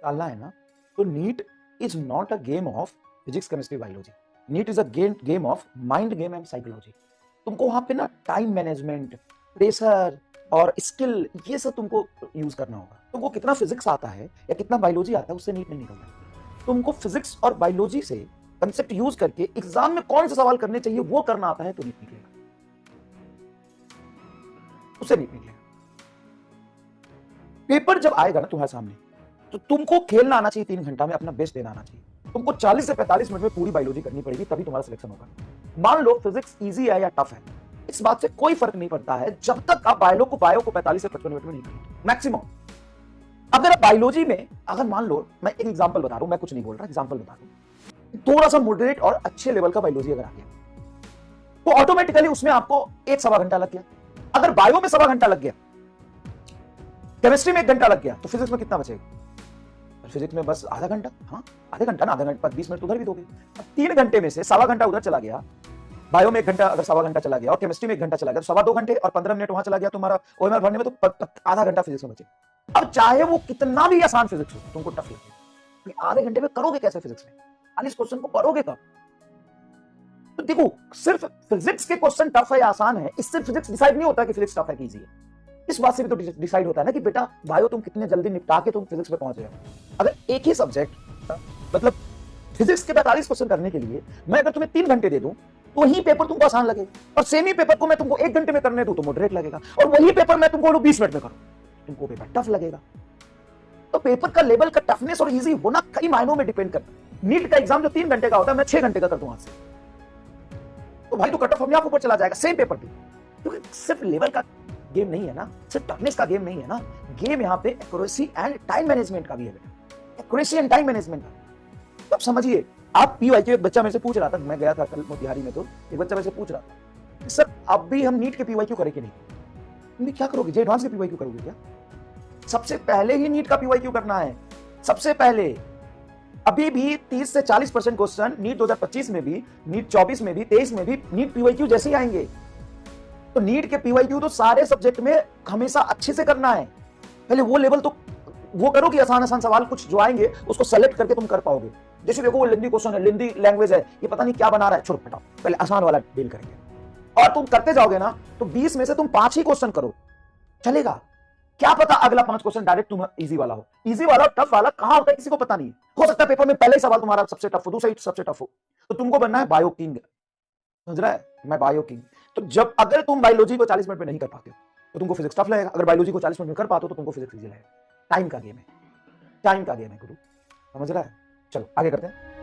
निकालना है ना, तो NEET is not a game of physics chemistry biology. NEET is a game of mind game and psychology. तुमको वहां पे ना टाइम मैनेजमेंट, प्रेशर और स्किल, ये सब तुमको यूज करना होगा। तुमको कितना फिजिक्स आता है या कितना बायोलॉजी आता है उससे नीट नहीं निकलता। तुमको फिजिक्स और बायोलॉजी से कंसेप्ट यूज करके एग्जाम में कौन से सवाल करने चाहिए वो करना आता है तो नीट निकलेगा, उससे नीट निकलेगा। पेपर जब आएगा ना तुम्हारे सामने, तो तुमको खेलना आना चाहिए, 3 घंटा में अपना बेस्ट देना आना चाहिए। तुमको 40 से 45 मिनट में पूरी बायोलॉजी करनी पड़ेगी, तभी तुम्हारा सिलेक्शन होगा। मान लो फिजिक्स इजी है या टफ है, इस बात से कोई फर्क नहीं पड़ता है जब तक आप बायो को 45 से 55 मिनट में नहीं करोगे मैक्सिमम। अगर आप बायोलॉजी में, अगर मान लो, मैं एक एग्जांपल बता रहा हूं, मैं कुछ नहीं बोल रहा, एग्जांपल बता दूं, थोड़ा सा मॉडरेट और अच्छे लेवल का बायोलॉजी अगर आ गया तो ऑटोमेटिकली उसमें आपको 1-1.25 घंटा लग गया। अगर बायो में 1.25 घंटा लग गया, केमिस्ट्री में 1 घंटा लग गया, तो फिजिक्स में कितना बचेगा? फिजिक्स में बस आधा घंटा। हाँ, आधे घंटा ना, आधा घंटा 20 मिनट उधर भी दोगे। 3 घंटे में से 1.25 घंटा उधर चला गया, बायो में 1 घंटा, अगर 1.25 घंटा चला गया और केमिस्ट्री में 1 घंटा चला गया, तो 2.25 घंटे और 15 मिनट वहां चला गया तुम्हारा ओएमआर भरने में, तो आधा घंटा फिजिक्स में बचे। अब चाहे वो कितना भी आसान फिजिक्स हो, तुमको टफ लगे, आधे घंटे में करोगे कैसे फिजिक्स में? 40 क्वेश्चन को करोगे कब? तो देखो, सिर्फ फिजिक्स के क्वेश्चन टफ है या आसान है, इससे फिजिक्स डिसाइड नहीं होता कि फिजिक्स टफ है कि इजी है। इस बात से भी तो डिसाइड होता है ना कि बेटा बायो तुम कितने जल्दी निपटा के तुम फिजिक्स पे पहुंच जाओ। अगर एक ही सब्जेक्ट, मतलब फिजिक्स के 45 क्वेश्चन करने के लिए मैं अगर तुम्हें 3 घंटे दे दूं, तो वही पेपर तुमको आसान लगेगा, और सेम ही पेपर को मैं तुमको 1 घंटे में करने दूं तो मॉडरेट लगेगा, और वही पेपर मैं तुमको 20 मिनट में करूं, तुमको पेपर टफ लगेगा। तो पेपर का लेवल का टफनेस और इजी होना कई मायनों में डिपेंड करता है। नीट का एग्जाम जो 3 घंटे का होता है, मैं 6 घंटे का कर दूं आज से, तो भाई तो कट ऑफ अपने आप ऊपर चला जाएगा सेम पेपर पे। क्योंकि सिर्फ लेवल का गेम नहीं है ना, सिर्फ टफनेस का गेम नहीं है ना, गेम यहाँ पे एक्यूरेसी एंड टाइम मैनेजमेंट का भी है बेटा, एक्यूरेसी एंड टाइम मैनेजमेंट का। तो अब समझिए, आप पीवाईक्यू, एक बच्चा मेरे से पूछ रहा था, मैं गया था कल मोतिहारी में, तो एक बच्चा मेरे से पूछ रहा था, सर अब भी हम नीट के पीवाईक्यू करें कि नहीं? तुम क्या करोगे, जे एडवांस के पीवाईक्यू करोगे क्या? सबसे पहले ही नीट का पीवाईक्यू करना है, सबसे पहले। अभी भी 30 से 40% क्वेश्चन नीट 2025 में भी, नीट 24 में भी, 23 में भी नीट पीवाईक्यू जैसे ही आएंगे। तो नीट के पीवाईक्यू तो सारे सब्जेक्ट में हमेशा अच्छे से करना है। पहले वो लेवल तो वो करो कि आसान आसान सवाल कुछ जो आएंगे उसको सेलेक्ट करके तुम कर पाओगे। जैसे देखो, वो लिंदी क्वेश्चन है, लिंदी लैंग्वेज है, ये पता नहीं क्या बना रहा है, छोड़ो हटाओ, पहले आसान वाला डील करेंगे। और तुम करते जाओगे ना, तो 20 में से तुम 5 ही क्वेश्चन करो, चलेगा। क्या पता अगला 5 क्वेश्चन डायरेक्ट तुम इजी वाला हो। इजी वाला टफ वाला कहां होता है किसी को पता नहीं है। हो सकता है पेपर में पहले ही सवाल तुम्हारा सबसे टफ हो, दूसरा ही सबसे टफ हो, तो तुमको बनना है बायो किंग। समझ रहा है, मैं बायो किंग। तो जब अगर तुम बायोलॉजी को 40 मिनट में नहीं कर पाते हो तो तुमको फिजिक्स टफ लगेगा, अगर बायोलॉजी को 40 मिनट में कर पाते हो तो तुमको फिजिक्स इजी लगेगा। टाइम का गेम है, टाइम का गेम है गुरु, समझ रहा है। चलो आगे करते हैं।